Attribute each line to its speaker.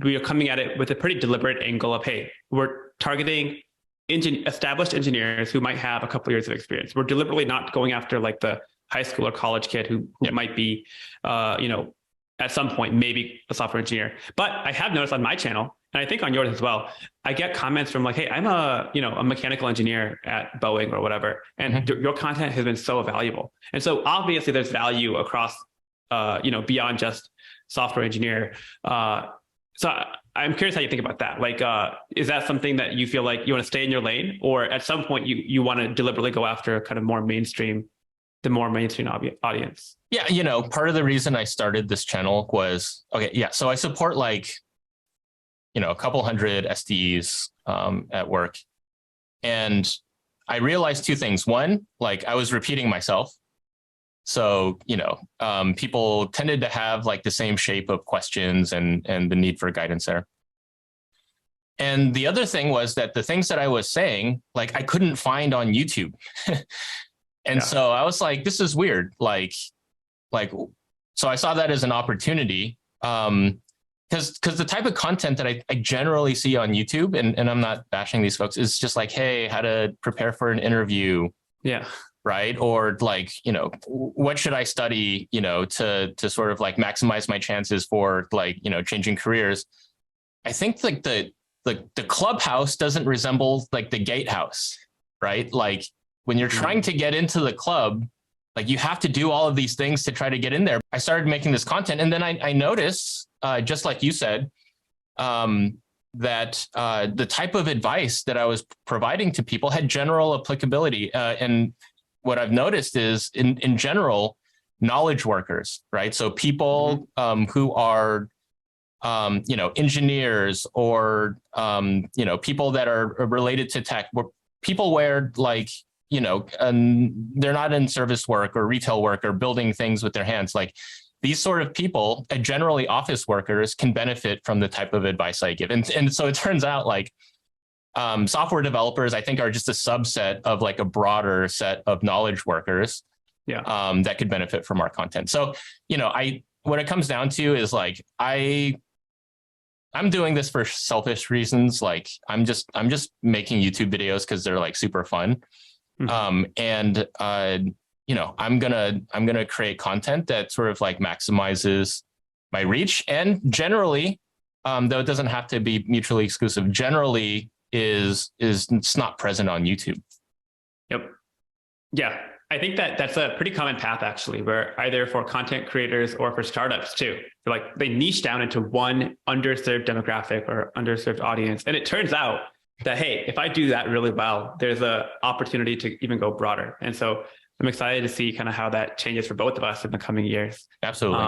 Speaker 1: we are coming at it with a pretty deliberate angle of, hey, we're targeting established engineers who might have a couple of years of experience. We're deliberately not going after like the high school or college kid who might be, at some point, maybe a software engineer. But I have noticed on my channel, and I think on yours as well, I get comments from like, hey, I'm a mechanical engineer at Boeing or whatever. And your content has been so valuable. And so obviously there's value across, beyond just software engineer. So I'm curious how you think about that. Like, is that something that you feel like you want to stay in your lane, or at some point you want to deliberately go after kind of the more mainstream audience?
Speaker 2: Yeah, part of the reason I started this channel was, so I support a couple hundred SDEs at work. And I realized two things. One, like I was repeating myself. So, people tended to have like the same shape of questions and the need for guidance there. And the other thing was that the things that I was saying, like I couldn't find on YouTube. And so I was like, this is weird. So I saw that as an opportunity. Because the type of content that I generally see on YouTube, and I'm not bashing these folks, is just like, hey, how to prepare for an interview. Yeah. Right. Or like, what should I study, to sort of like maximize my chances for like, changing careers. I think like the clubhouse doesn't resemble like the gatehouse, right? Like when you're trying to get into the club, like you have to do all of these things to try to get in there. I started making this content, and then I noticed, just like you said, that the type of advice that I was providing to people had general applicability. And what I've noticed is in general, knowledge workers, right? So people who are, engineers or, people that are related to tech, where people where like, they're not in service work or retail work or building things with their hands. Like these sort of people, generally office workers, can benefit from the type of advice I give. And so it turns out like software developers, I think, are just a subset of like a broader set of knowledge workers that could benefit from our content. So, what it comes down to is like, I'm doing this for selfish reasons. Like I'm just making YouTube videos because they're like super fun. I'm gonna create content that sort of like maximizes my reach, and generally, though it doesn't have to be mutually exclusive, generally it's not present on YouTube.
Speaker 1: Yep. Yeah. I think that's a pretty common path actually, where either for content creators or for startups too, like they niche down into one underserved demographic or underserved audience. And it turns out that, hey, if I do that really well, there's a opportunity to even go broader. And so I'm excited to see kind of how that changes for both of us in the coming years.
Speaker 2: Absolutely.